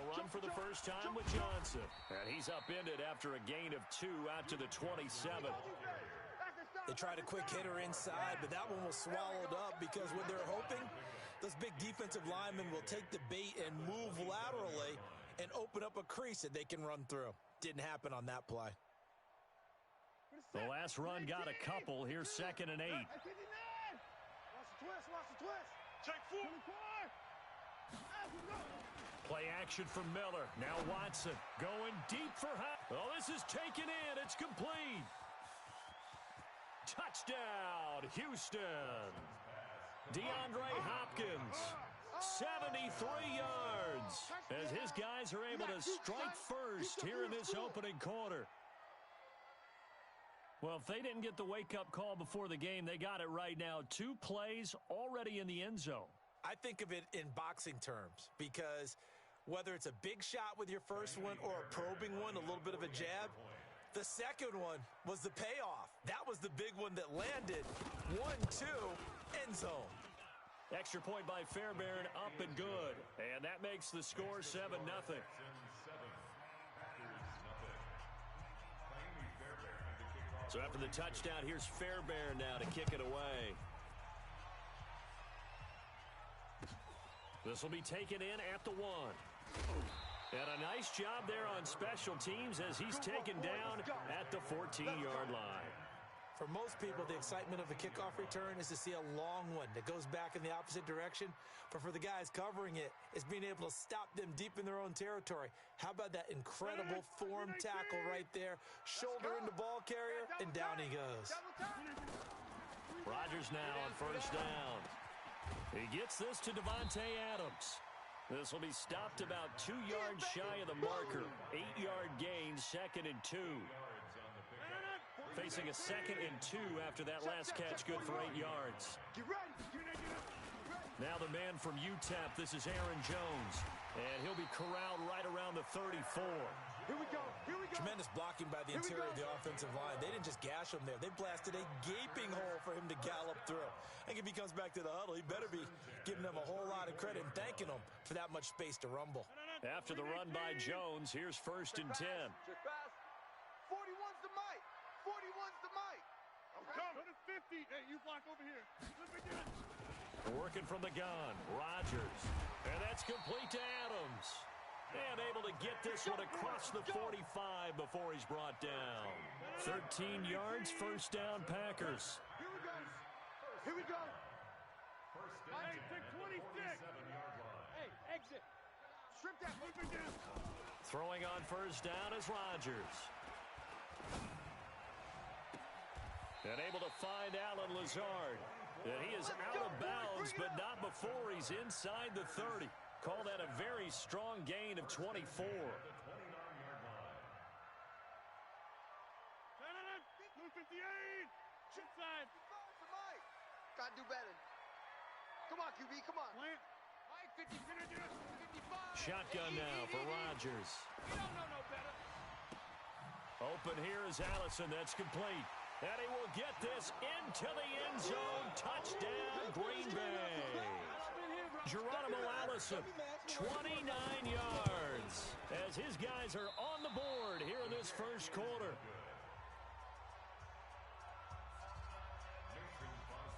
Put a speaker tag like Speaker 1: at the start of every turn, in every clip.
Speaker 1: They'll run for the first time with Johnson. And he's upended after a gain of 2 out to the 27.
Speaker 2: They tried a quick hitter inside, but that one was swallowed up because what they're hoping, those big defensive linemen will take the bait and move laterally and open up a crease that they can run through. Didn't happen on that play.
Speaker 1: The last run got a couple. Here's 2nd and 8.
Speaker 3: Check 4.
Speaker 1: Play action from Miller. Now Watson going deep for high. Oh, this is taken in. It's complete. Touchdown, Houston. DeAndre Hopkins, 73 yards, as his guys are able to strike first here in this opening quarter. Well, if they didn't get the wake-up call before the game, they got it right now. 2 plays already in the end zone.
Speaker 2: I think of it in boxing terms because whether it's a big shot with your first one or a probing one, a little bit of a jab, the second one was the payoff. That was the big one that landed. 1-2, end zone.
Speaker 1: Extra point by Fairbairn, up and good. And that makes the score 7-0. So after the touchdown, here's Fairbairn now to kick it away. This will be taken in at the 1. And a nice job there on special teams as he's taken down at the 14-yard line.
Speaker 2: For most people, the excitement of a kickoff return is to see a long one that goes back in the opposite direction. But for the guys covering it, it's being able to stop them deep in their own territory. How about that incredible form tackle right there? Shoulder into ball carrier, and down he goes.
Speaker 1: Rodgers now on first down. He gets this to Devontae Adams. This will be stopped about 2 yards shy of the marker. 8-yard gain, 2nd and 2. Facing a 2nd and 2 after that last catch, good for 8 yards. Now the man from UTEP, this is Aaron Jones. And he'll be corralled right around the 34.
Speaker 3: Here we go.
Speaker 2: Tremendous blocking by the interior of the offensive line. They didn't just gash him there. They blasted a gaping hole for him to gallop through. I think if he comes back to the huddle, he better be giving them a whole lot of credit and thanking them for that much space to rumble.
Speaker 1: After the run by Jones, here's 1st and 10.
Speaker 3: 41's the mic. 41's the mic. I'm coming. 50. Hey, you block over here.
Speaker 1: Working from the gun, Rodgers. And that's complete to Adams. And able to get this one across the 45 before he's brought down. 13 yards, first down, Packers.
Speaker 3: Here we go. Here we go. First down. Hey, pick 26. Hey, exit. Strip that. Moving down.
Speaker 1: Throwing on first down is Rodgers. And able to find Alan Lazard. And he is out of bounds, but not before he's inside the 30. Call that a very strong gain of 24.
Speaker 3: 58. Inside.
Speaker 4: Gotta do better. Come on, QB, come on.
Speaker 3: Plant. 55.
Speaker 1: Shotgun now for Rodgers.
Speaker 3: You don't know no better.
Speaker 1: Open here is Allison. That's complete. And he will get this into the end zone. Touchdown, Green Bay. Geronimo Allison, 29 yards, as his guys are on the board here in this first quarter.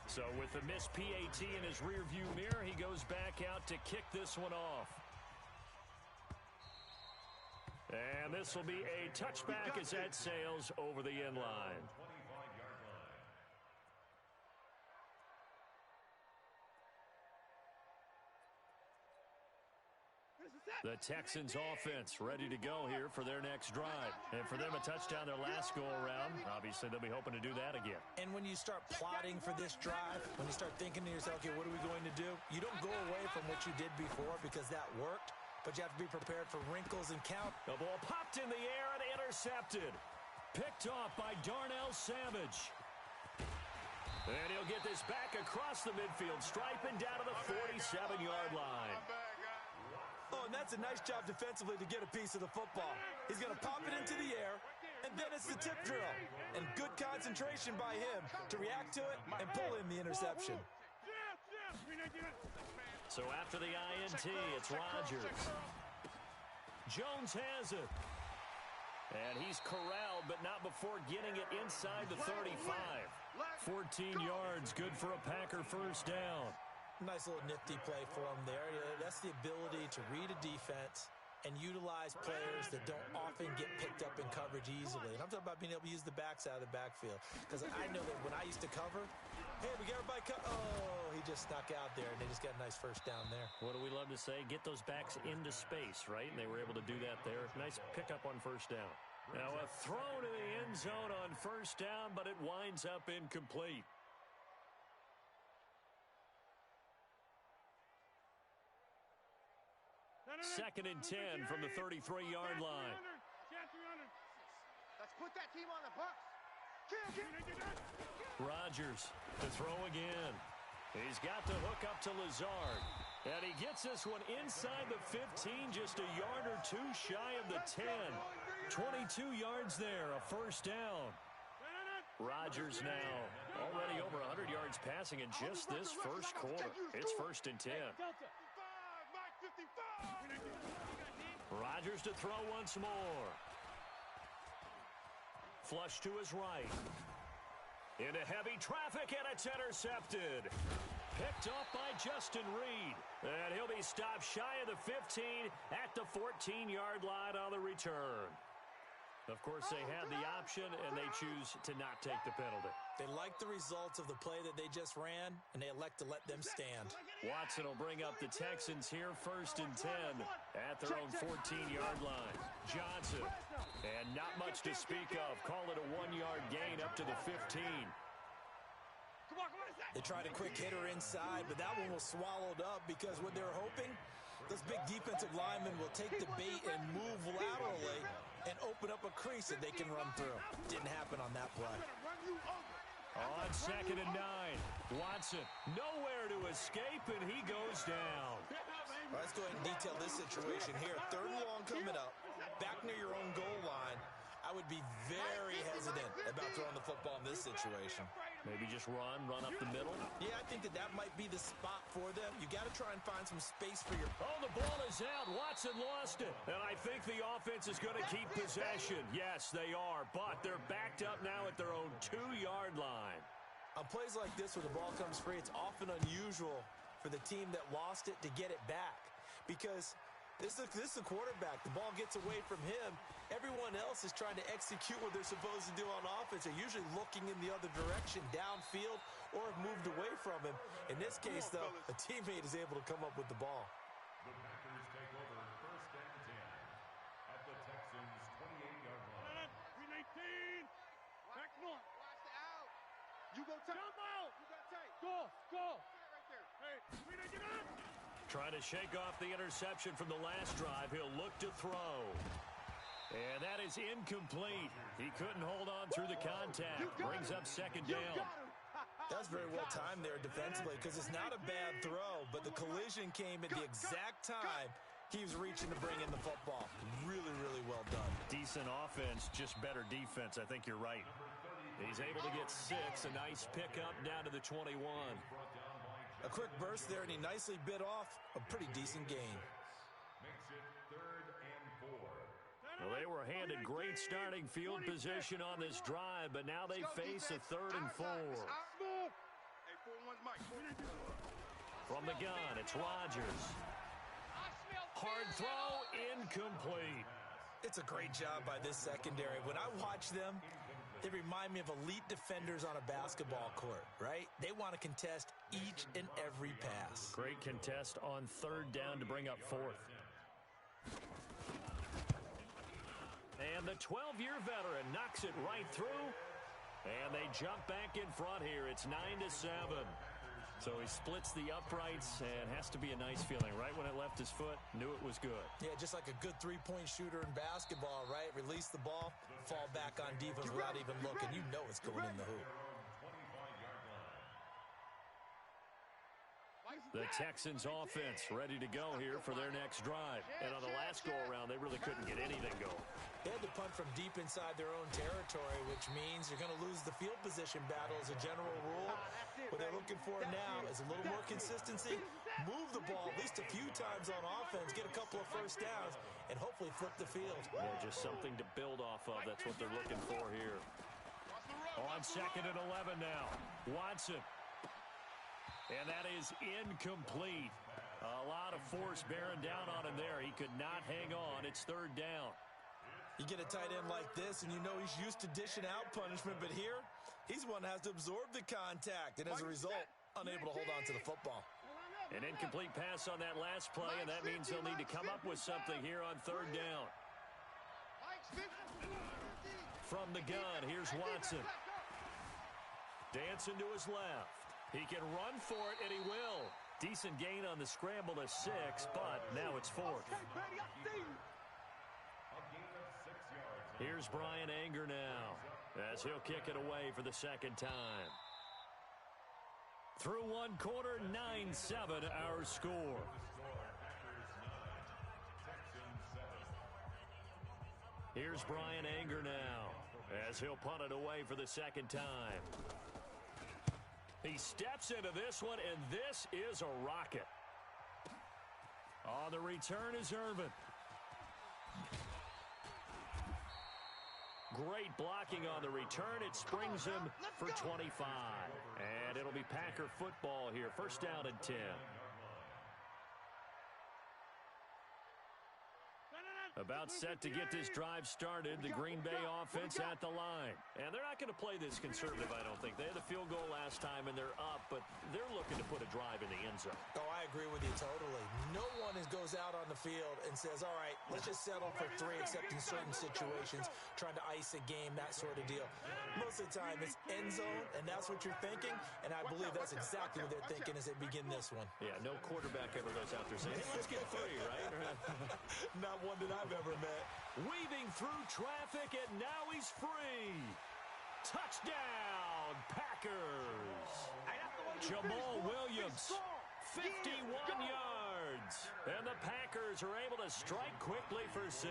Speaker 1: So with the missed PAT in his rearview mirror, he goes back out to kick this one off. And this will be a touchback as that sails over the end line. The Texans offense ready to go here for their next drive. And for them, a touchdown their last go-around. Obviously, they'll be hoping to do that again.
Speaker 2: And when you start plotting for this drive, when you start thinking to yourself, okay, what are we going to do? You don't go away from what you did before because that worked, but you have to be prepared for wrinkles and count.
Speaker 1: The ball popped in the air and intercepted. Picked off by Darnell Savage. And he'll get this back across the midfield stripe and down to the 47-yard line.
Speaker 2: Oh, and that's a nice job defensively to get a piece of the football. He's going to pop it into the air, and then it's the tip drill. And good concentration by him to react to it and pull in the interception.
Speaker 1: So after the INT, it's Rodgers. Jones has it. And he's corralled, but not before getting it inside the 35. 14 yards, good for a Packer first down.
Speaker 2: Nice little nifty play for him there. That's the ability to read a defense and utilize players that don't often get picked up in coverage easily. And I'm talking about being able to use the backs out of the backfield. Because I know that when I used to cover, hey, we got everybody oh, he just snuck out there, and they just got a nice first down there.
Speaker 1: What do we love to say? Get those backs into space, right? And they were able to do that there. Nice pickup on first down. Now a throw to the end zone on first down, but it winds up incomplete. Second and 10 from the 33-yard line.
Speaker 4: Let's put that team on the box.
Speaker 1: Rodgers to throw again. He's got to hook up to Lazard. And he gets this one inside the 15, just a yard or two shy of the 10. 22 yards there, a first down. Rodgers now already over 100 yards passing in just this first quarter. It's first and 10. Rodgers to throw once more. Flush to his right. Into heavy traffic, and it's intercepted. Picked off by Justin Reed. And he'll be stopped shy of the 15 at the 14-yard line on the return. Of course, they had the option, and they choose to not take the penalty.
Speaker 2: They like the results of the play that they just ran, and they elect to let them stand.
Speaker 1: Watson will bring up the Texans here, first and 10 at their own 14-yard line. Johnson, and not much to speak of. Call it a 1-yard gain up to the 15.
Speaker 2: They tried a quick hitter inside, but that one was swallowed up because what they're hoping, those big defensive linemen will take the bait and move laterally and open up a crease that they can run through. Didn't happen on that play.
Speaker 1: On second and 9, Watson nowhere to escape, and he goes down.
Speaker 2: Well, let's go ahead and detail this situation here. Third and long coming up, back near your own goal line. I would be very hesitant about throwing the football in this situation.
Speaker 1: Maybe just run up the middle.
Speaker 2: Yeah, I think that might be the spot for them. You got to try and find some space for your...
Speaker 1: Oh, the ball is out. Watson lost it. And I think the offense is going to keep possession. Yes, they are. But they're backed up now at their own 2-yard line.
Speaker 2: On plays like this where the ball comes free, it's often unusual for the team that lost it to get it back. Because this is the quarterback. The ball gets away from him. Everyone else is trying to execute what they're supposed to do on offense. They're usually looking in the other direction, downfield, or have moved away from him. In this case, though, a teammate is able to come up with the ball.
Speaker 5: The Packers take over first and 10 at the Texans' 28-yard line.
Speaker 3: 319. Back one.
Speaker 4: Watch the out. You go tight.
Speaker 3: Jump out.
Speaker 4: You got tight.
Speaker 3: Go.
Speaker 4: Right there.
Speaker 3: Hey, 319.
Speaker 1: Trying to shake off the interception from the last drive. He'll look to throw. And that is incomplete. He couldn't hold on through the contact. Brings up second down.
Speaker 2: That's very well timed there defensively because it's not a bad throw, but the collision came at the exact time he was reaching to bring in the football. Really, really well done.
Speaker 1: Decent offense, just better defense. I think you're right. He's able to get 6. A nice pickup down to the 21.
Speaker 2: A quick burst there, and he nicely bit off a pretty decent gain.
Speaker 5: Makes it 3rd and 4.
Speaker 1: Well, they were handed great starting field position on this drive, but now they face a 3rd and 4.
Speaker 4: Hey, 4-1's Mike.
Speaker 1: From the gun, it's Rodgers. Hard throw, incomplete.
Speaker 2: It's a great job by this secondary. When I watch them, they remind me of elite defenders on a basketball court, right? They want to contest each and every pass.
Speaker 1: Great contest on 3rd down to bring up 4th. And the 12-year veteran knocks it right through. And they jump back in front here. It's 9-7. So he splits the uprights, and has to be a nice feeling. Right when it left his foot, knew it was good.
Speaker 2: Yeah, just like a good three-point shooter in basketball, right? Release the ball, fall back on defense without even looking. You know it's going in the hoop.
Speaker 1: The Texans offense ready to go here for their next drive. And on the last go-around, they really couldn't get anything going.
Speaker 2: They had to punt from deep inside their own territory, which means you're going to lose the field position battle as a general rule. What they're looking for now is a little more consistency move the ball at least a few times on offense, get a couple of first downs, and hopefully flip the field.
Speaker 1: Yeah, just something to build off of. That's what they're looking for here. On 2nd and 11 now. Watson. And that is incomplete. A lot of force bearing down on him there. He could not hang on. It's 3rd down.
Speaker 2: You get a tight end like this, and you know he's used to dishing out punishment, but here, he's one that has to absorb the contact, and as a result, unable to hold on to the football.
Speaker 1: An incomplete pass on that last play, and that means they'll need to come up with something here on 3rd down. From the gun, here's Watson. Dancing to his left. He can run for it, and he will. Decent gain on the scramble to 6, but now it's 4th. Here's Brian Anger now, as he'll kick it away for the 2nd time. Through 1 quarter, 9-7 our score. Here's Brian Anger now, as he'll punt it away for the 2nd time. He steps into this one, and this is a rocket. On the return is Irvin. Great blocking on the return. It springs him for 25. And it'll be Packer football here. 1st down and 10. About set to get this drive started. The Green Bay offense at the line. And they're not going to play this conservative, I don't think. They had the field goal last time, and they're up, but they're looking to put a drive in the end zone.
Speaker 2: Oh, I agree with you totally. No one goes out on the field and says, all right, let's just settle for 3, except in certain situations, trying to ice a game, that sort of deal. Most of the time, it's end zone, and that's what you're thinking, and I believe that's exactly what they're thinking as they begin this one.
Speaker 1: Yeah, no quarterback ever goes out there saying, hey, let's get 3, right?
Speaker 2: Not one that I've ever met.
Speaker 1: Weaving through traffic, and now he's free. Touchdown, Packers. Jamal Williams, 51 yards. And the Packers are able to strike quickly for 6.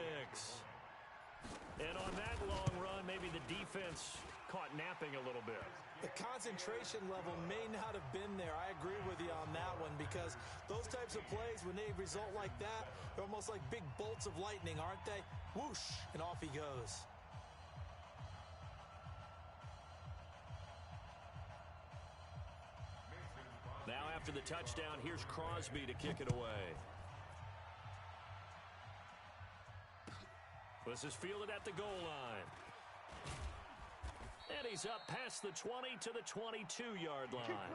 Speaker 1: And on that long run, maybe the defense caught napping a little bit.
Speaker 2: The concentration level may not have been there. I agree with you on that one, because those types of plays, when they result like that, they're almost like big bolts of lightning, aren't they? Whoosh, and off he goes.
Speaker 1: Now after the touchdown, here's Crosby to kick it away. This is fielded at the goal line. And he's up past the 20 to the 22-yard line.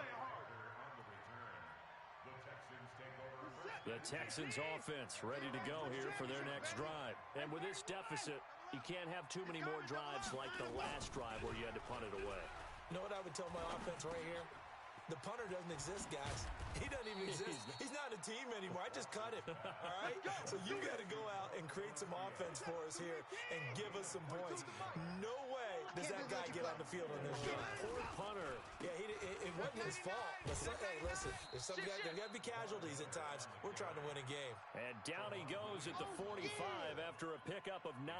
Speaker 1: The Texans offense ready to go here for their next drive. And with this deficit, you can't have too many more drives like the last drive where you had to punt it away.
Speaker 2: You know what I would tell my offense right here? The punter doesn't exist, guys. He doesn't even exist. He's not a team anymore. I just cut him, all right? So you got to go out and create some offense for us here and give us some points. No way does that guy get on the field on this drive.
Speaker 1: Poor punter.
Speaker 2: Yeah, it wasn't his fault. Hey, listen, there's got to be casualties at times. We're trying to win a game.
Speaker 1: And down he goes at the 45 after a pickup of 9.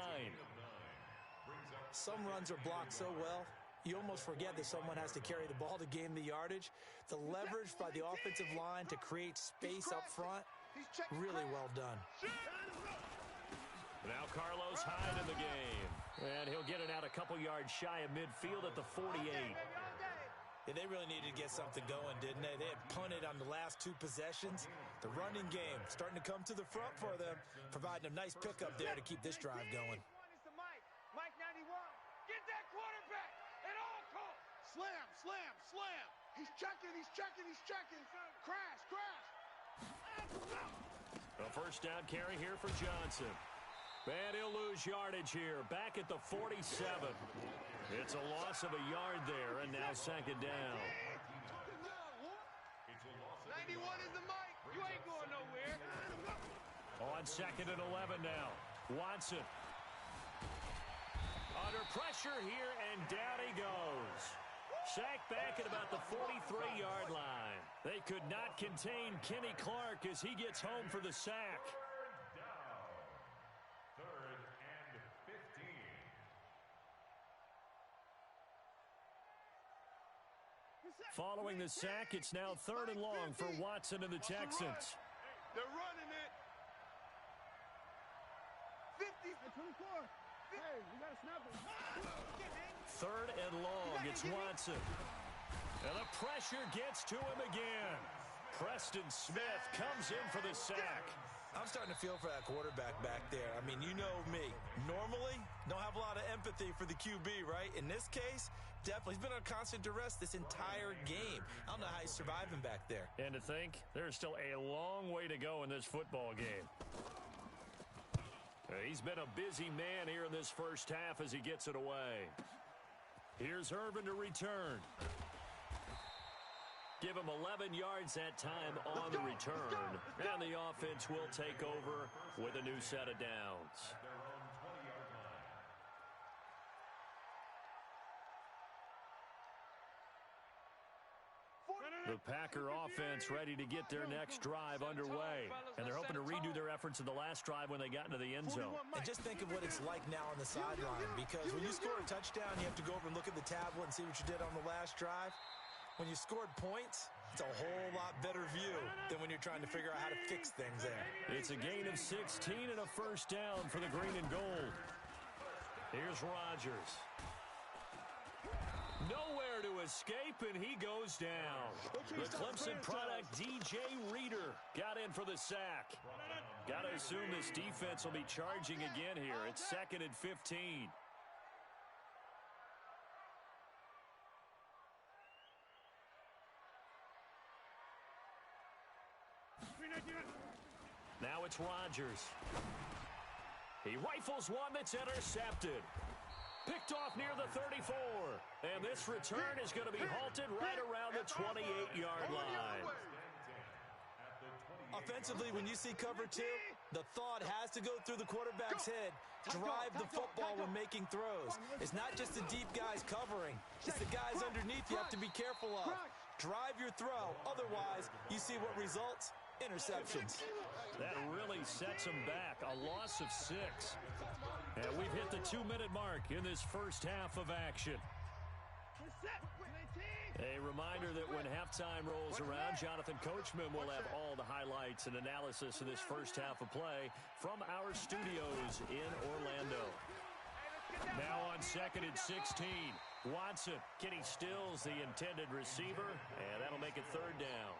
Speaker 2: Some runs are blocked so well, you almost forget that someone has to carry the ball to gain the yardage. The leverage by the offensive line to create space up front, really well done.
Speaker 1: Now Carlos Hyde in the game. And he'll get it out a couple yards shy of midfield at the 48.
Speaker 2: Yeah, they really needed to get something going, didn't they? They had punted on the last 2 possessions. The running game starting to come to the front for them, providing a nice pickup there to keep this drive going.
Speaker 3: Mike 91, get that quarterback at all costs. Slam, slam, slam. He's checking, he's checking, he's checking. Crash, crash.
Speaker 1: A first down carry here for Johnson. And he'll lose yardage here, back at the 47. It's a loss of a yard there, and now 2nd down.
Speaker 3: 91 is the mic. You ain't going nowhere.
Speaker 1: On 2nd and 11 now. Watson. Under pressure here, and down he goes. Sacked back at about the 43-yard line. They could not contain Kenny Clark as he gets home for the sack. Following the sack, it's now 3rd and long for Watson and the Texans.
Speaker 3: They're running it. 50. 24. Hey, we got to snap it.
Speaker 1: 3rd and long. It's Watson. And the pressure gets to him again. Preston Smith comes in for the sack.
Speaker 2: I'm starting to feel for that quarterback back there. I mean, you know me. Normally, don't have a lot of empathy for the QB, right? In this case, definitely. He's been on constant duress this entire game. I don't know how he's surviving back there.
Speaker 1: And to think, there's still a long way to go in this football game. He's been a busy man here in this first half as he gets it away. Here's Irvin to return. Give him 11 yards that time on the return. And the offense will take over with a new set of downs. The Packer offense ready to get their next drive underway. And they're hoping to redo their efforts in the last drive when they got into the end zone.
Speaker 2: And just think of what it's like now on the sideline, because when you score a touchdown, you have to go over and look at the tablet and see what you did on the last drive. When you scored points, it's a whole lot better view than when you're trying to figure out how to fix things there.
Speaker 1: It's a gain of 16 and a first down for the green and gold. Here's Rodgers. Nowhere to escape, and he goes down. The Clemson product, DJ Reader, got in for the sack. Got to assume this defense will be charging again here. It's 2nd and 15. Now it's Rodgers. He rifles one that's intercepted. Picked off near the 34. And this return is going to be halted right around the 28-yard line.
Speaker 2: Offensively, when you see cover 2, the thought has to go through the quarterback's head. Drive the football when making throws. It's not just the deep guys covering. It's the guys underneath you have to be careful of. Drive your throw. Otherwise, you see what results? Interceptions.
Speaker 1: That really sets them back. A loss of 6. And we've hit the 2-minute mark in this first half of action. A reminder that when halftime rolls around, Jonathan Coachman will have all the highlights and analysis of this first half of play from our studios in Orlando. Now on 2nd and 16. Watson, Kenny Stills the intended receiver, and that'll make it 3rd down.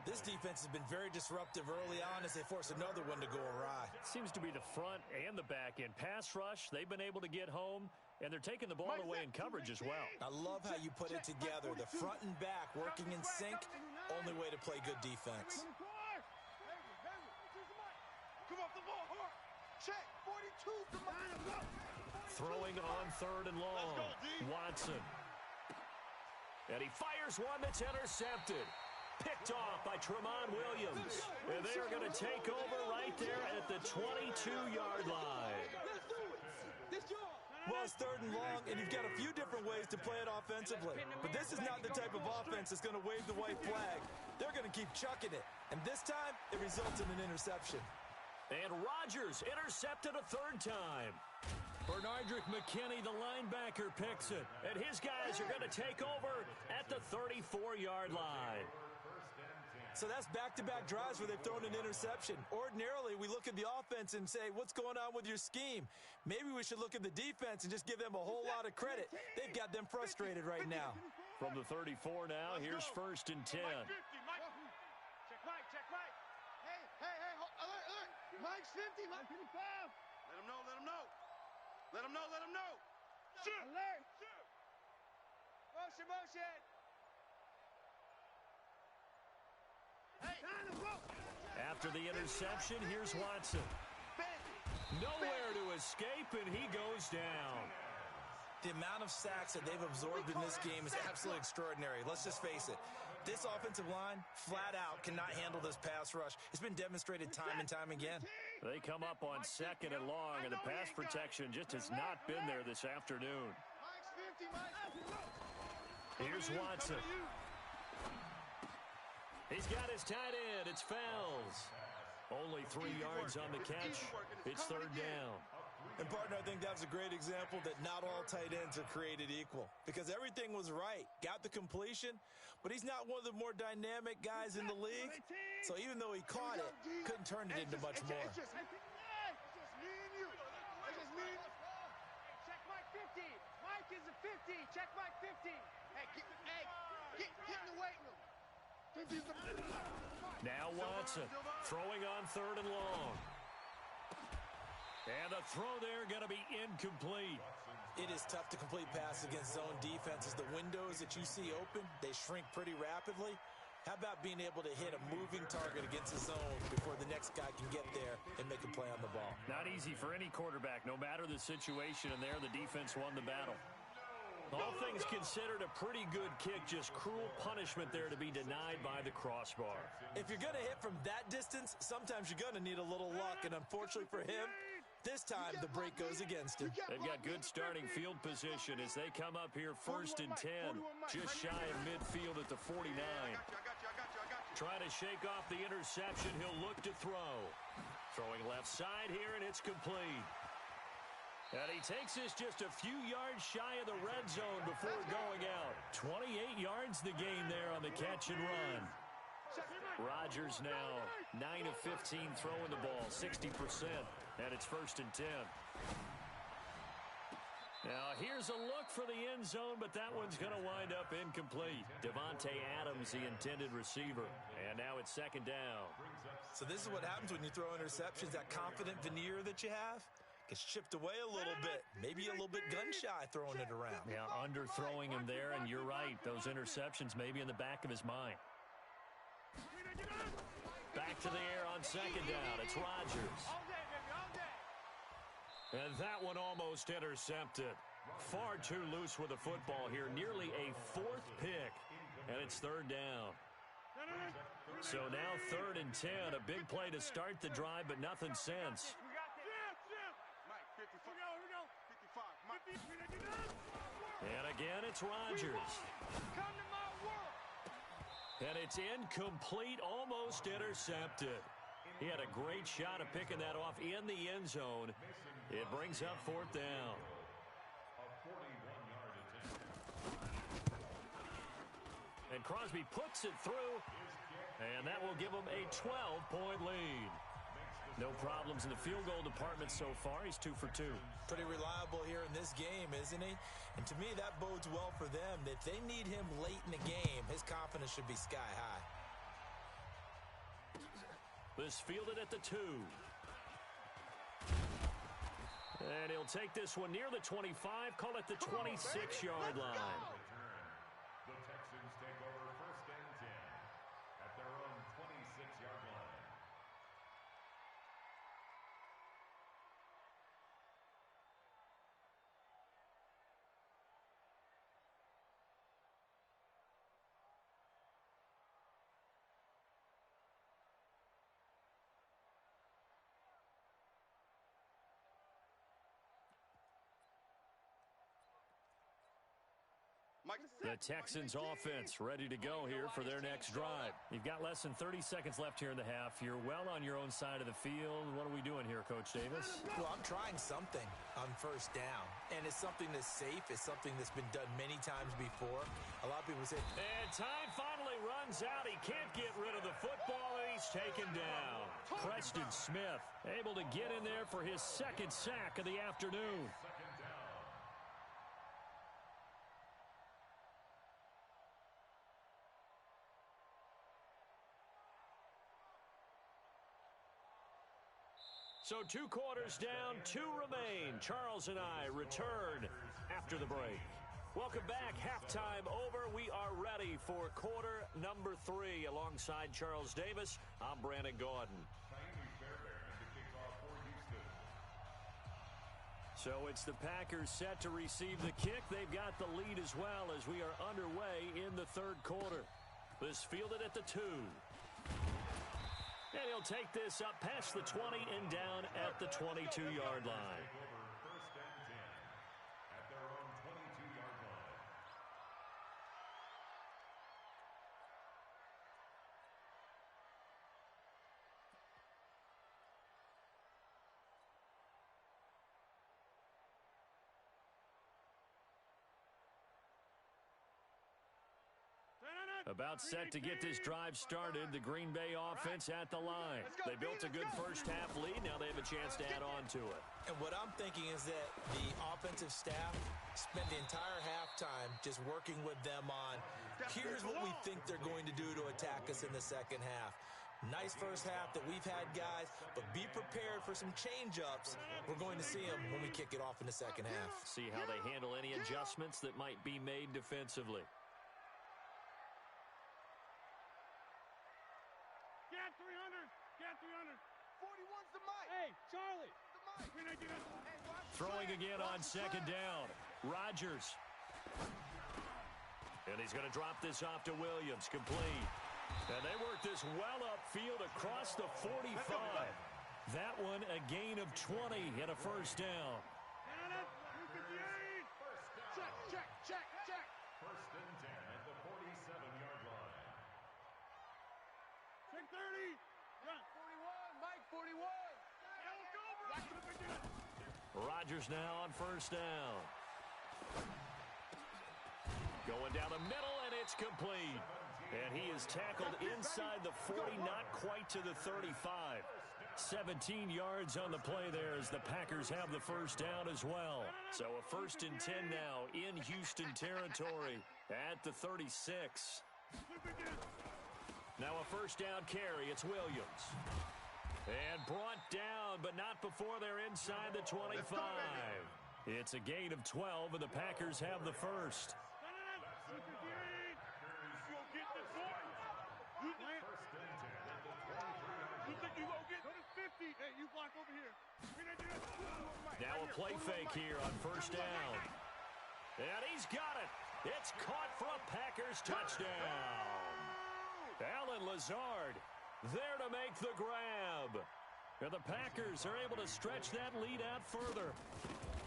Speaker 2: This defense has been very disruptive early on as they force another one to go awry.
Speaker 1: Seems to be the front and the back end. Pass rush, they've been able to get home, and they're taking the ball away in coverage as well.
Speaker 2: I love how you put it together. The front and back working in sync, only way to play good defense.
Speaker 3: Come off the ball, hard. Check, 42, come on.
Speaker 1: Throwing on 3rd and long. Watson. And he fires one that's intercepted. Picked off by Tramon Williams. And they are going to take over right there at the 22-yard line.
Speaker 2: Well, it's 3rd and long, and you've got a few different ways to play it offensively. But this is not the type of offense that's going to wave the white flag. They're going to keep chucking it. And this time, it results in an interception.
Speaker 1: And Rodgers intercepted a 3rd time. Bernardrick McKinney, the linebacker, picks it. And his guys are going to take over at the 34-yard line.
Speaker 2: So that's back-to-back drives where they've thrown an interception. Ordinarily, we look at the offense and say, what's going on with your scheme? Maybe we should look at the defense and just give them a whole lot of credit. They've got them frustrated right now.
Speaker 1: From the 34 now, here's 1st and 10.
Speaker 3: Check Mike, check Mike. Hey, alert. Mike's 50, Mike 55. Let him know. Let him know. Shoot. Alert. Motion.
Speaker 1: After the interception, here's Watson. Nowhere to escape, and he goes down.
Speaker 2: The amount of sacks that they've absorbed in this game is absolutely extraordinary. Let's just face it. This offensive line, flat out, cannot handle this pass rush. It's been demonstrated time and time again.
Speaker 1: They come up on 2nd and long, and the pass protection just has not been there this afternoon. Here's Watson. He's got his tight end. It's Fells. Only 3 yards on the catch. It's 3rd down.
Speaker 2: And, partner, I think that was a great example that not all tight ends are created equal because everything was right. Got the completion, but he's not one of the more dynamic guys in the league. So even though he caught it, couldn't turn it into much more.
Speaker 4: It's just me and you. It's just me and you.
Speaker 3: Check Mike 50. Mike is a 50. Check Mike 50.
Speaker 4: Hey, get in the weight room. 50's the...
Speaker 1: Now Watson throwing on 3rd and long. And a throw there going to be incomplete.
Speaker 2: It is tough to complete passes against zone defenses. The windows that you see open, they shrink pretty rapidly. How about being able to hit a moving target against the zone before the next guy can get there and make a play on the ball?
Speaker 1: Not easy for any quarterback, no matter the situation, and there the defense won the battle. All things considered, a pretty good kick, just cruel punishment there to be denied by the crossbar.
Speaker 2: If you're going to hit from that distance, sometimes you're going to need a little luck, and unfortunately for him, this time the break goes against him.
Speaker 1: They've got good starting field position as they come up here 1st and 10, just shy of midfield at the 49. Trying to shake off the interception, he'll look to throw. Throwing left side here, and it's complete. And he takes this just a few yards shy of the red zone before going out. 28 yards the gain there on the catch and run. Rodgers now 9 of 15 throwing the ball, 60%. And it's 1st and 10. Now, here's a look for the end zone, but that one's going to wind up incomplete. Devontae Adams, the intended receiver. And now it's 2nd down.
Speaker 2: So this is what happens when you throw interceptions. That confident veneer that you have gets chipped away a little bit. Maybe a little bit gun-shy throwing it around.
Speaker 1: Yeah, underthrowing him there, and you're right. Those interceptions may be in the back of his mind. Back to the air on 2nd down. It's Rodgers. And that one almost intercepted. Far too loose with the football here. Nearly a 4th pick. And it's 3rd down. So now 3rd and 10. A big play to start the drive, but nothing since. And again, it's Rodgers.
Speaker 3: Come to my world.
Speaker 1: And it's incomplete, almost intercepted. He had a great shot of picking that off in the end zone. It brings up 4th down. And Crosby puts it through, and that will give him a 12-point lead. No problems in the field goal department so far. He's 2 for 2.
Speaker 2: Pretty reliable here in this game, isn't he? And to me, that bodes well for them. If they need him late in the game, his confidence should be sky high.
Speaker 1: This fielded at the 2. And he'll take this one near the 25, call it the 26-yard line.
Speaker 5: The Texans take over 1st and 10 at their own 26-yard line.
Speaker 1: The Texans offense ready to go here for their next drive. You've got less than 30 seconds left here in the half. You're well on your own side of the field. What are we doing here, Coach Davis?
Speaker 2: Well, I'm trying something on 1st down, and it's something that's safe. It's something that's been done many times before. A lot of people say...
Speaker 1: And time finally runs out. He can't get rid of the football, and he's taken down. Preston Smith able to get in there for his 2nd sack of the afternoon. So 2 quarters down, 2 remain. Charles and I return after the break. Welcome back. Halftime over. We are ready for quarter number 3. Alongside Charles Davis, I'm Brandon Gaudin. So it's the Packers set to receive the kick. They've got the lead as well as we are underway in the 3rd quarter. This fielded at the 2. And he'll take this up past the 20 and down at the 22-yard line.
Speaker 5: First and 10 at their own 22-yard line.
Speaker 1: About set to get this drive started, the Green Bay offense at the line. They built a good first-half lead. Now they have a chance to add on to it.
Speaker 2: And what I'm thinking is that the offensive staff spent the entire halftime just working with them on, here's what we think they're going to do to attack us in the second half. Nice first half that we've had, guys, but be prepared for some change-ups. We're going to see them when we kick it off in the second half.
Speaker 1: See how they handle any adjustments that might be made defensively.
Speaker 3: Get 300. Get 300. 41's the mic. Hey, Charlie. The mic.
Speaker 1: Throwing again on second down. Rodgers. And he's going to drop this off to Williams. Complete. And they work this well upfield across the 45. That one a gain of 20 and a first down.
Speaker 3: Check.
Speaker 5: First and 10 at the 47-yard line.
Speaker 3: Check 30. Run. 41, Mike, 41.
Speaker 1: Rodgers now on first down. Going down the middle, and it's complete. And he is tackled inside the 40, not quite to the 35. 17 yards on the play there as the Packers have the first down as well. So a first and 10 now in Houston territory at the 36. Now a first down carry. It's Williams. And brought down, but not before they're inside the 25. It's a gain of 12, and the Packers have the first.
Speaker 3: Hey, you block over here.
Speaker 1: Now a play fake here on first down. And he's got it. It's caught for a Packers touchdown. Allen Lazard there to make the grab. And the Packers are able to stretch that lead out further.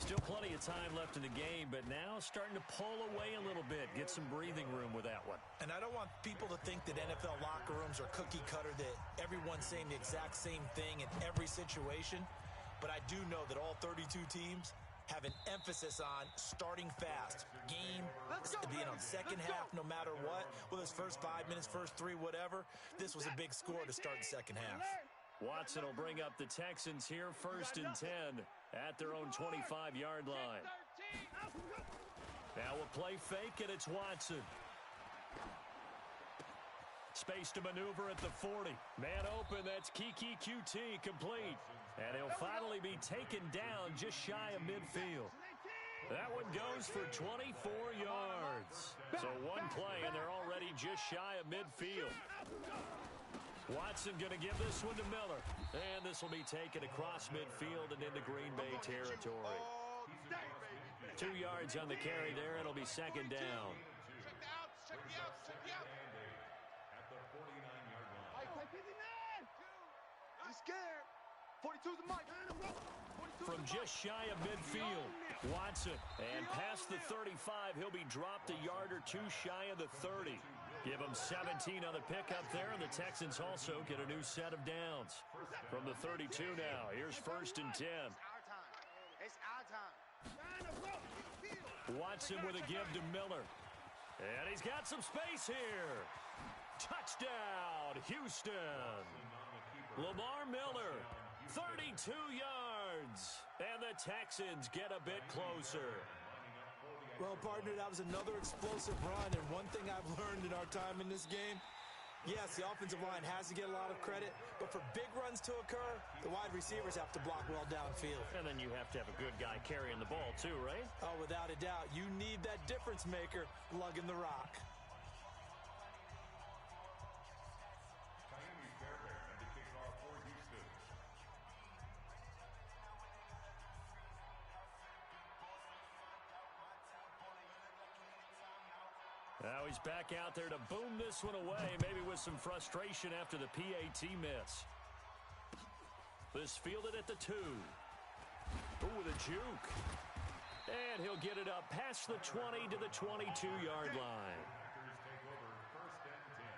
Speaker 1: Still plenty of time left in the game, but now starting to pull away a little bit, get some breathing room with that one.
Speaker 2: And I don't want people to think that NFL locker rooms are cookie cutter, that everyone's saying the exact same thing in every situation. But I do know that all 32 teams have an emphasis on starting fast. Game, second half, no matter what. Whether it's first 5 minutes, first 3, whatever. This was a big score to start the second half.
Speaker 1: Watson will bring up the Texans here, first and 10 at their own 25-yard line. Now a play fake, and it's Watson. Space to maneuver at the 40. Man open, that's Kiki QT, complete. And he'll finally be taken down just shy of midfield. That one goes for 24 yards. So one play, and they're already just shy of midfield. Watson going to give this one to Miller. And this will be taken across midfield and into Green Bay territory. 2 yards on the carry there. It'll be second down.
Speaker 3: Check the outs.
Speaker 5: At the 49-yard line.
Speaker 4: He's scared. 42's the mic.
Speaker 1: From just shy of midfield, Watson. And past the 35, he'll be dropped a yard or two shy of the 30. Give them 17 on the pickup there, and the Texans also get a new set of downs. From the 32 now, here's first and 10.
Speaker 4: It's our time.
Speaker 1: Watson with a give to Miller. And he's got some space here. Touchdown, Houston. Lamar Miller, 32 yards. And the Texans get a bit closer.
Speaker 2: Well, partner, that was another explosive run, and one thing I've learned in our time in this game, yes, the offensive line has to get a lot of credit, but for big runs to occur, the wide receivers have to block well downfield.
Speaker 1: And then you have to have a good guy carrying the ball too, right?
Speaker 2: Oh, without a doubt. You need that difference maker lugging the rock.
Speaker 1: Now he's back out there to boom this one away, maybe with some frustration after the PAT miss. This fielded at the 2. Ooh, with a juke. And he'll get it up past the 20 to the 22-yard line.
Speaker 5: Packers take over first and 10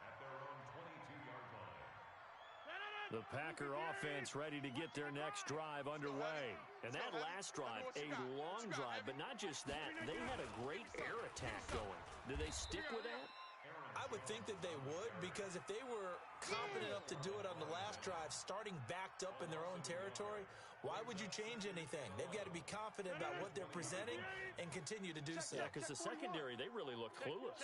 Speaker 5: at their own 22-yard line.
Speaker 1: The Packer offense ready to get their next drive underway. And that last drive, a long drive, but not just that. They had a great air attack going. Do they stick with that?
Speaker 2: I would think that they would, because if they were confident enough to do it on the last drive, starting backed up in their own territory, why would you change anything? They've got to be confident about what they're presenting and continue to do so.
Speaker 1: Yeah, because the secondary, they really look clueless.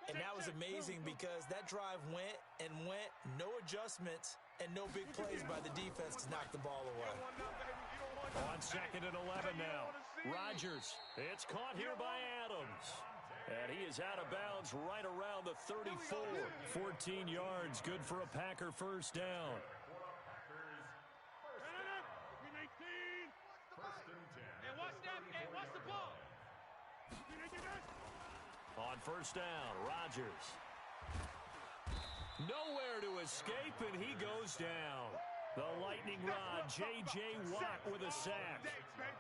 Speaker 2: And that was amazing because that drive went and went, no adjustments, and no big plays by the defense to knock the ball away.
Speaker 1: On 2nd and 11 now. Rodgers. It's caught here by Adams. And he is out of bounds right around the 34. 14 yards, good for a Packer first down. On first down, Rodgers. Nowhere to escape, and he goes down. The lightning rod, J.J. Watt with a sack.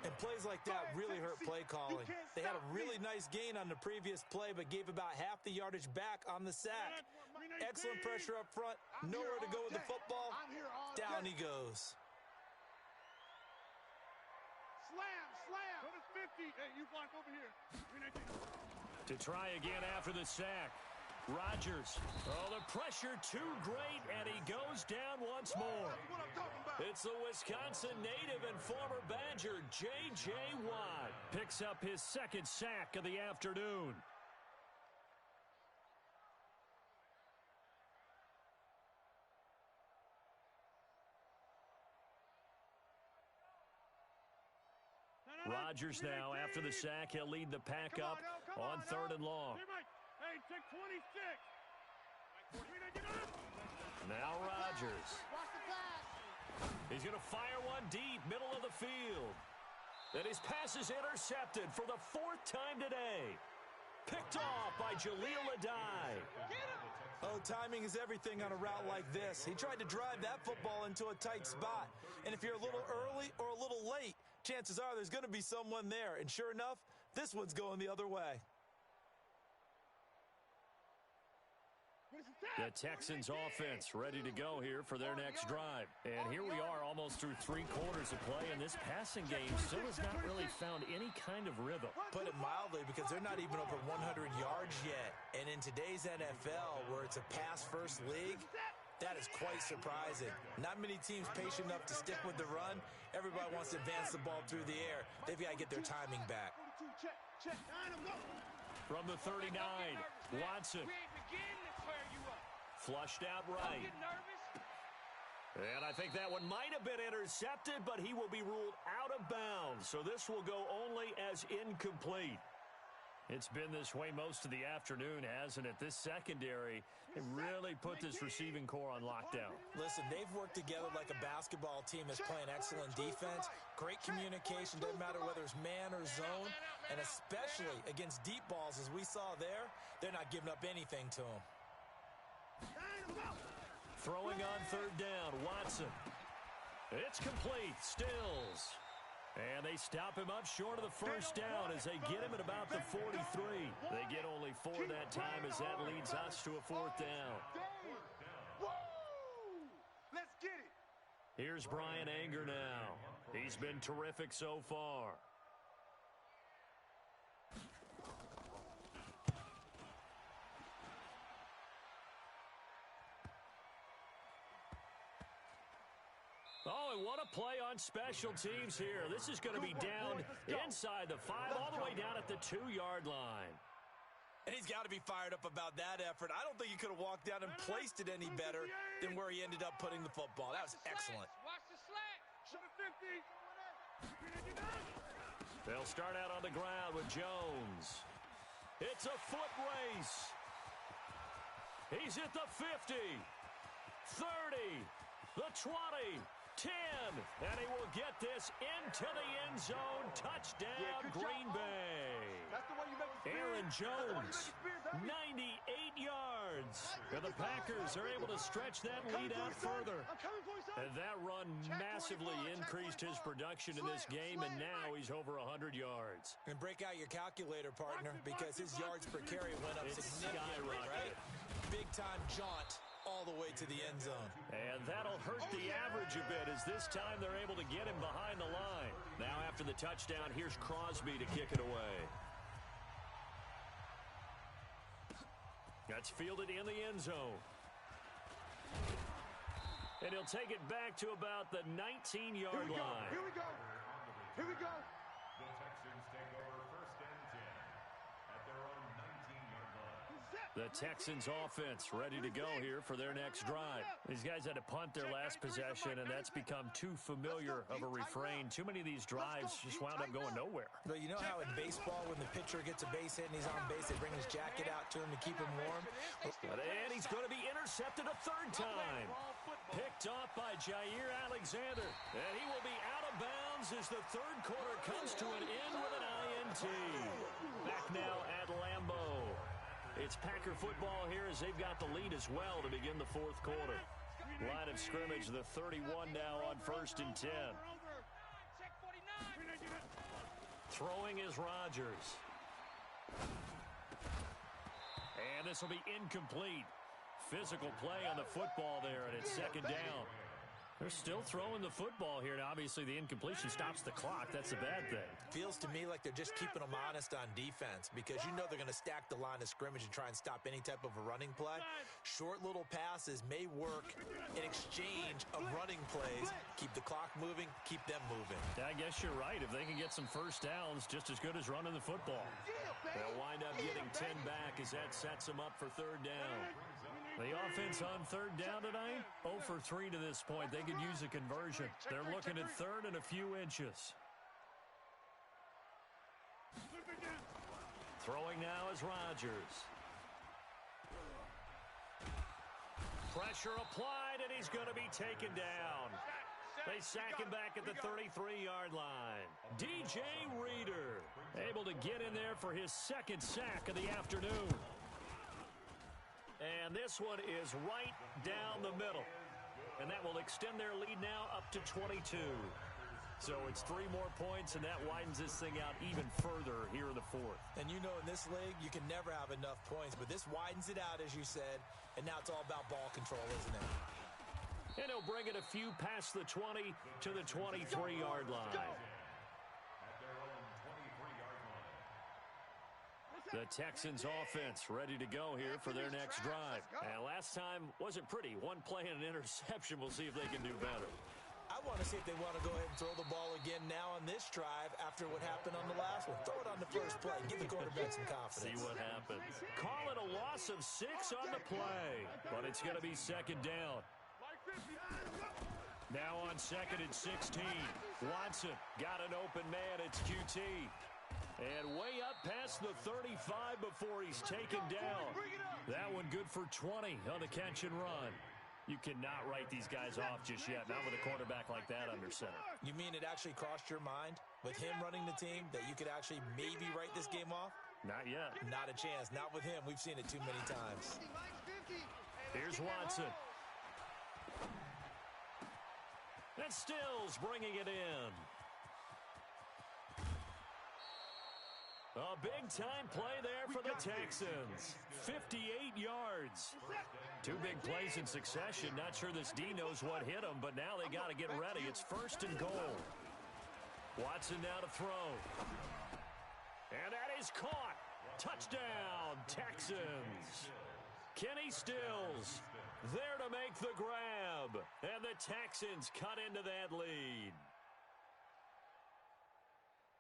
Speaker 2: And plays like that really hurt play calling. They had a really nice gain on the previous play, but gave about half the yardage back on the sack. Excellent pressure up front. Nowhere to go with the football. Down he goes.
Speaker 3: Slam. Go to 50. Hey, you block over here.
Speaker 1: To try again after the sack. Rodgers. Oh, the pressure too great, and he goes down once more. It's the Wisconsin native and former Badger, J.J. Watt. Picks up his second sack of the afternoon. Rodgers now, after the sack, he'll lead the pack up on 3rd and long.
Speaker 3: Hey, take 26.
Speaker 1: Now Rodgers. He's going to fire one deep, middle of the field. And his pass is intercepted for the 4th time today. Picked off by Jaleel Adai.
Speaker 2: Oh, timing is everything on a route like this. He tried to drive that football into a tight spot. And if you're a little early or a little late, chances are there's going to be someone there. And sure enough, this one's going the other way.
Speaker 1: The Texans offense ready to go here for their next drive. And here we are almost through 3 quarters of play, and this passing game still has not really found any kind of rhythm.
Speaker 2: Put it mildly, because they're not even over 100 yards yet. And in today's NFL, where it's a pass-first league, that is quite surprising. Not many teams patient enough to stick with the run. Everybody wants to advance the ball through the air. They've got to get their timing back.
Speaker 1: From the 39, Watson. Flushed out right. And I think that one might have been intercepted, but he will be ruled out of bounds. So this will go only as incomplete. It's been this way most of the afternoon, hasn't it? This secondary really put this receiving core on lockdown.
Speaker 2: Listen, they've worked together like a basketball team that's playing excellent defense. Great communication, doesn't matter whether it's man or zone. And especially against deep balls, as we saw there, they're not giving up anything to them.
Speaker 1: Throwing on 3rd down, Watson. It's complete, Stills. And they stop him up short of the first down as they get him at about the 43. They get only 4 that time as that leads us to a 4th down.
Speaker 3: Let's get it.
Speaker 1: Here's Brian Anger now. He's been terrific so far. Oh, and what a play on special teams here. This is going to be down inside the 5, all the way down at the 2-yard line.
Speaker 2: And he's got to be fired up about that effort. I don't think he could have walked down and placed it any better than where he ended up putting the football. That was excellent.
Speaker 3: Watch the slack. Shoot a 50.
Speaker 1: They'll start out on the ground with Jones. It's a foot race. He's at the 50, 30, the 20. 10, and he will get this into the end zone. Touchdown, Green Bay. Aaron Jones, 98 yards. And the Packers are able to stretch that lead out further. And that run massively increased his production in this game, and now he's over 100 yards.
Speaker 2: And break out your calculator, partner, because his yards per carry went up significantly, right? Big-time jaunt all the way to the end zone.
Speaker 1: And that'll hurt the average a bit as this time they're able to get him behind the line. Now after the touchdown, here's Crosby to kick it away. That's fielded in the end zone. And he'll take it back to about the 19-yard line.
Speaker 3: Here we go. Here we go.
Speaker 5: The Texans take over first and 10 at their own 19-yard line.
Speaker 1: The Texans offense ready to go here for their next drive. These guys had to punt their last possession, and that's become too familiar of a refrain. Too many of these drives just wound up going nowhere.
Speaker 2: But you know how in baseball, when the pitcher gets a base hit and he's on base, they bring his jacket out to him to keep him warm?
Speaker 1: And he's going to be intercepted a third time. Picked off by Jair Alexander. And he will be out of bounds as the third quarter comes to an end with an INT. Back now at Lambeau. It's Packer football here as they've got the lead as well to begin the fourth quarter. Line of scrimmage, the 31 now on 1st and 10. Throwing is Rodgers. And this will be incomplete. Physical play on the football there, and it's second down. They're still throwing the football here, and obviously the incompletion stops the clock. That's a bad thing.
Speaker 2: Feels to me like they're just keeping them honest on defense because you know they're going to stack the line of scrimmage and try and stop any type of a running play. Short little passes may work in exchange of running plays. Keep the clock moving, keep them moving.
Speaker 1: I guess you're right. If they can get some first downs, just as good as running the football. They'll wind up getting 10 back as that sets them up for third down. The offense on third down tonight, 0 for 3 to this point. They could use a conversion. They're looking at third and a few inches. Throwing now is Rodgers. Pressure applied, and he's going to be taken down. They sack him back at the 33-yard line. DJ Reader able to get in there for his second sack of the afternoon. And this one is right down the middle. And that will extend their lead now up to 22. So it's 3 more points, and that widens this thing out even further here in the fourth.
Speaker 2: And you know in this league, you can never have enough points. But this widens it out, as you said. And now it's all about ball control, isn't it?
Speaker 1: And he'll bring it a few past the 20 to the 23-yard line. The Texans offense ready to go here for their next drive. And last time wasn't pretty. One play and an interception. We'll see if they can do better.
Speaker 2: I want to see if they want to go ahead and throw the ball again now on this drive after what happened on the last one. Throw it on the first play. Give the quarterback some confidence.
Speaker 1: See what happens. Call it a loss of 6 on the play. But it's going to be second down. Now on 2nd and 16. Watson got an open man. It's QT. And way up past the 35 before he's taken down. That one good for 20 on the catch and run. You cannot write these guys off just yet, not with a quarterback like that under center.
Speaker 2: You mean it actually crossed your mind with him running the team that you could actually maybe write this game off?
Speaker 1: Not yet.
Speaker 2: Not a chance. Not with him. We've seen it too many times.
Speaker 1: Here's Watson. And Stills bringing it in. A big-time play there for the Texans. 58 yards. 2 big plays in succession. Not sure this D knows what hit him, but now they got to get ready. It's 1st and goal. Watson now to throw. And that is caught. Touchdown, Texans. Kenny Stills there to make the grab. And the Texans cut into that lead.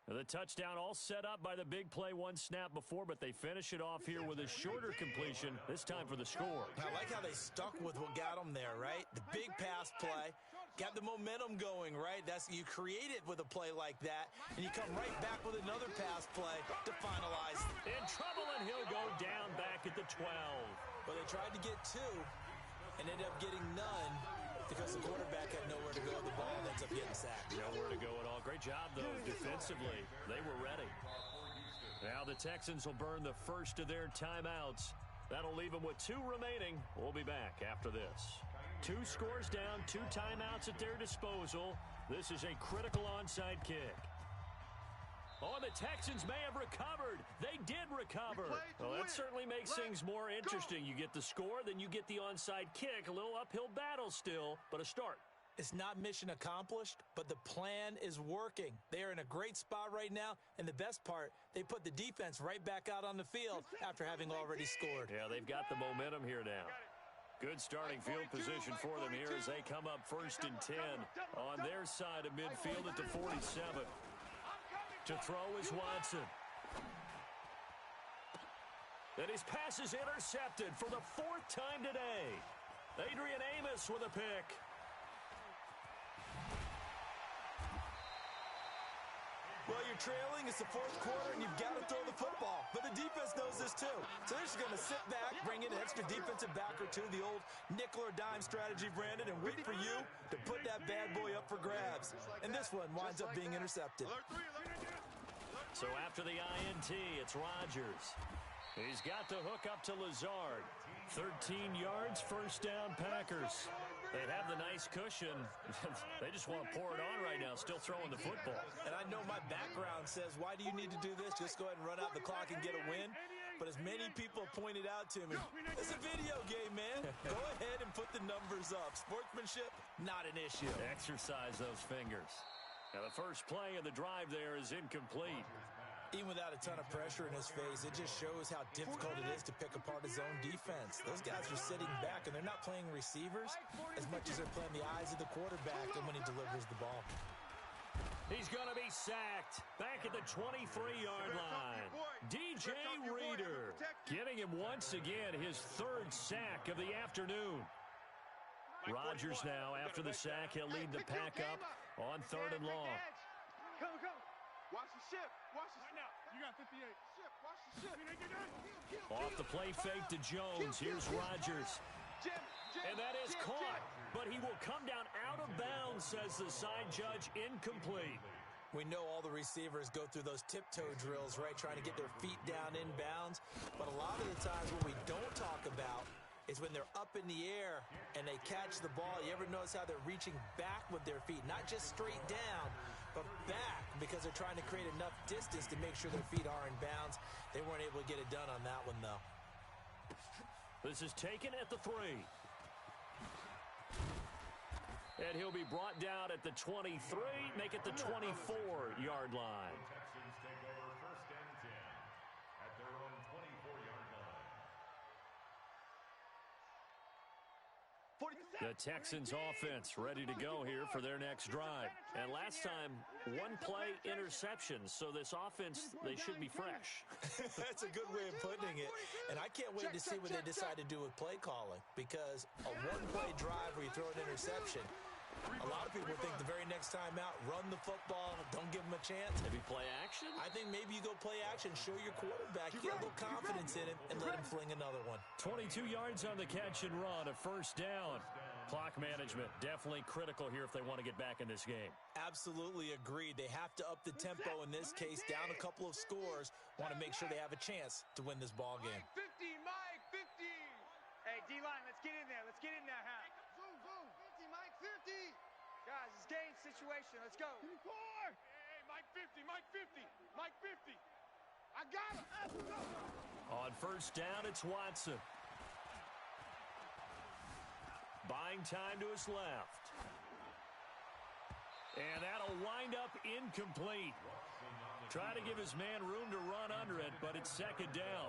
Speaker 1: The touchdown all set up by the big play 1 snap before, but they finish it off here with a shorter completion, this time for the score.
Speaker 2: I like how they stuck with what got them there, right? The big pass play, got the momentum going, right? You create it with a play like that, and you come right back with another pass play to finalize.
Speaker 1: In trouble, and he'll go down back at the 12.
Speaker 2: Well, they tried to get 2 and ended up getting none. Because the quarterback had nowhere to go, the ball ends up getting sacked.
Speaker 1: Nowhere to go at all. Great job, though, defensively. They were ready. Now the Texans will burn the first of their timeouts. That'll leave them with 2 remaining. We'll be back after this. 2 scores down, 2 timeouts at their disposal. This is a critical onside kick. Oh, the Texans may have recovered. They did recover. Well, that certainly makes things more interesting. You get the score, then you get the onside kick. A little uphill battle still, but a start.
Speaker 2: It's not mission accomplished, but the plan is working. They are in a great spot right now, and the best part, they put the defense right back out on the field after having already scored.
Speaker 1: Yeah, they've got the momentum here now. Good starting field position for them here as they come up 1st and 10 on their side of midfield at the 47. To throw is Watson. And his pass is intercepted for the 4th time today. Adrian Amos with a pick.
Speaker 2: Well, you're trailing. It's the 4th quarter, and you've got to throw the football. But the defense knows this, too. So they're just going to sit back, bring in an extra defensive back or two, the old nickel or dime strategy, Brandon, and wait for you to put that bad boy up for grabs. And this one winds up being intercepted.
Speaker 1: So after the INT, it's Rodgers. He's got the hook up to Lazard. 13 yards, 1st down, Packers. They have the nice cushion. They just want to pour it on right now, still throwing the football.
Speaker 2: And I know my background says, why do you need to do this? Just go ahead and run out the clock and get a win. But as many people pointed out to me, it's a video game, man. Go ahead and put the numbers up. Sportsmanship, not an issue.
Speaker 1: Exercise those fingers. Now the first play of the drive there is incomplete.
Speaker 2: Even without a ton of pressure in his face, it just shows how difficult it is to pick apart his own defense. Those guys are sitting back, and they're not playing receivers as much as they're playing the eyes of the quarterback and when he delivers the ball.
Speaker 1: He's going to be sacked back at the 23-yard line. DJ Reader getting him once again, his 3rd sack of the afternoon. Rodgers now, after the sack, he'll lead the pack up on 3rd and long.
Speaker 3: Come. Watch the ship. Watch the ship. You got 58. Ship. Watch the ship.
Speaker 1: Off the play fake to Jones. Here's Rodgers. And that is caught. But he will come down out of bounds, says the side judge. Incomplete.
Speaker 2: We know all the receivers go through those tiptoe drills, right, trying to get their feet down in bounds. But a lot of the times what we don't talk about is when they're up in the air and they catch the ball. You ever notice how they're reaching back with their feet? Not just straight down, but back, because they're trying to create enough distance to make sure their feet are in bounds. They weren't able to get it done on that one, though.
Speaker 1: This is taken at the 3. And he'll be brought down at the 23, make it the 24-yard line.
Speaker 5: The Texans take over 1st and 10 at their own 24-yard line.
Speaker 1: The Texans offense ready to go here for their next drive. And last time, 1 play interception. So this offense, they should be fresh.
Speaker 2: That's a good way of putting it. And I can't wait to see what they decide to do with play calling, because a 1-play drive where you throw an interception, a lot of people think the very next time out, run the football, don't give them a chance.
Speaker 1: Maybe play action?
Speaker 2: I think maybe you go play action, show your quarterback, get a little confidence in him, and let him fling another one.
Speaker 1: 22 yards on the catch and run, a 1st down. Clock management definitely critical here if they want to get back in this game.
Speaker 2: Absolutely agreed. They have to up the tempo in this case, down a couple of scores, want to make sure they have a chance to win this ball game.
Speaker 3: Mike 50, Mike 50. Hey, D-line, let's get in there. Let's get in there, huh? Boom, boom. 50, Mike 50. Guys, it's game situation. Let's go. 4. Hey, Mike 50, Mike 50, Mike 50. I got him.
Speaker 1: On 1st down, it's Watson. Buying time to his left. And that'll wind up incomplete. Try to give his man room to run under it, but it's 2nd down.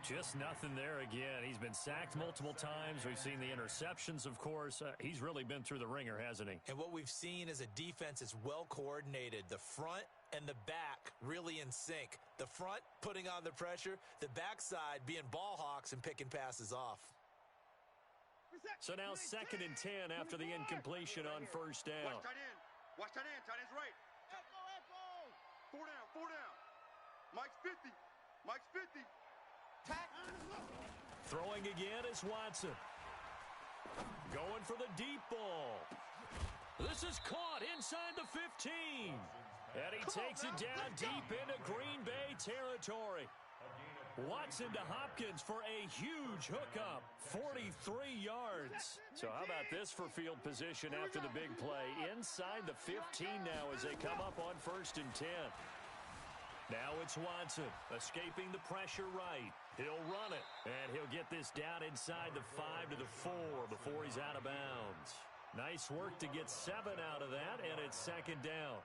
Speaker 1: Just nothing there again. He's been sacked multiple times. We've seen the interceptions, of course. He's really been through the ringer, hasn't he?
Speaker 2: And what we've seen is a defense that's well coordinated. The front and the back really in sync. The front putting on the pressure, the backside being ball hawks and picking passes off.
Speaker 1: So now 2nd and 10 after the incompletion on 1st down.
Speaker 3: Watch tight end. Watch tight end. Tight end's right. Echo. 4 down. 4 down. Mike's 50. Mike's 50.
Speaker 1: Throwing again is Watson. Going for the deep ball. This is caught inside the 15. And he takes it down deep into Green Bay territory. Watson to Hopkins for a huge hookup, 43 yards. So how about this for field position after the big play? Inside the 15 now as they come up on 1st and 10. Now it's Watson escaping the pressure right. He'll run it, and he'll get this down inside the 5 to the 4 before he's out of bounds. Nice work to get 7 out of that, and it's second down.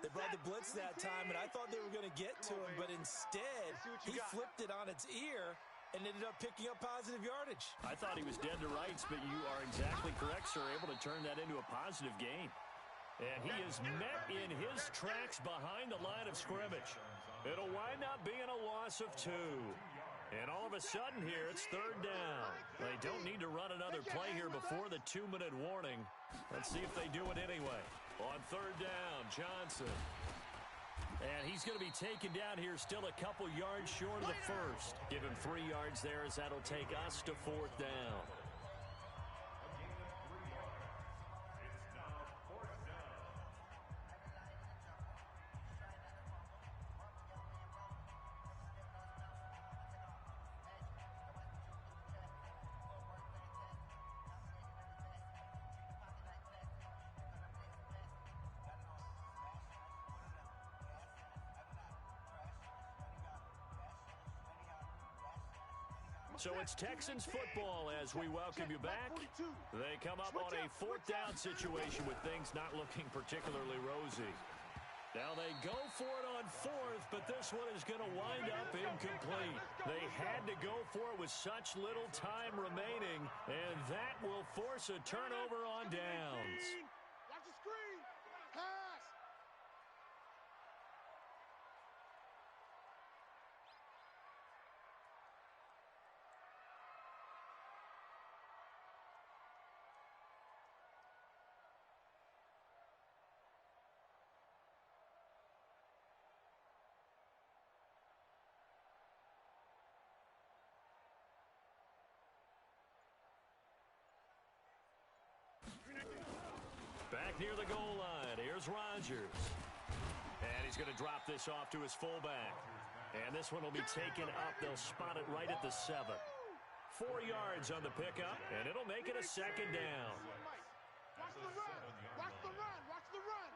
Speaker 2: They brought the blitz that time, and I thought they were going to get to him, but instead, he flipped it on its ear and ended up picking up positive yardage.
Speaker 1: I thought he was dead to rights, but you are exactly correct, sir, able to turn that into a positive gain. And he is met in his tracks behind the line of scrimmage. It'll wind up being a loss of 2. And all of a sudden here, it's third down. They don't need to run another play here before the 2-minute warning. Let's see if they do it anyway. On third down, Johnson. And he's going to be taken down here still a couple yards short of the first. Give him 3 yards there as that'll take us to fourth down. So it's Texans football as we welcome you back. They come up on a fourth down situation with things not looking particularly rosy. Now they go for it on fourth, but this one is going to wind up incomplete. They had to go for it with such little time remaining, and that will force a turnover on downs.
Speaker 3: Watch the screen. Pass.
Speaker 1: Back near the goal line, here's Rodgers. And he's going to drop this off to his fullback. And this one will be taken up. They'll spot it right at the 7. 4 yards on the pickup, and it'll make it a second down.
Speaker 3: Watch the run. Watch the run. Watch the run.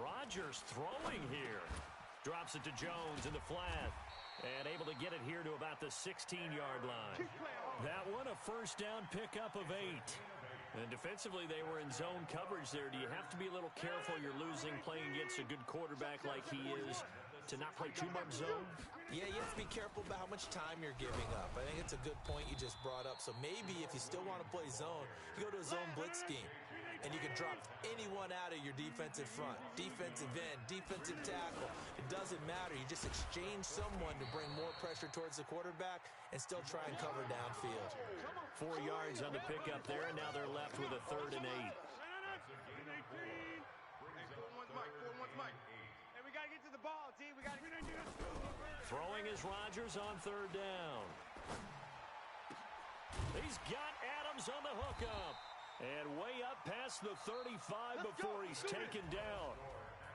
Speaker 1: Rodgers throwing here. Drops it to Jones in the flat. And able to get it here to about the 16-yard line. That one a first down pickup of 8. And defensively, they were in zone coverage there. Do you have to be a little careful? You're losing playing against a good quarterback like he is to not play too much zone?
Speaker 2: Yeah, you have to be careful about how much time you're giving up. I think it's a good point you just brought up. So maybe if you still want to play zone, you go to a zone blitz scheme. And you can drop anyone out of your defensive front, defensive end, defensive tackle. It doesn't matter. You just exchange someone to bring more pressure towards the quarterback and still try and cover downfield.
Speaker 1: 4 yards on the pickup there, and now they're left with a 3rd and 8.
Speaker 3: Hey, 4-1's Mike. Hey, we got to get to the ball, D. We got to get it.
Speaker 1: Throwing is Rodgers on 3rd down. He's got Adams on the hookup. And way up past the 35 before he's taken down.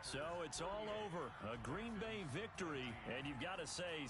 Speaker 1: So it's all over. A Green Bay victory. And you've got to say...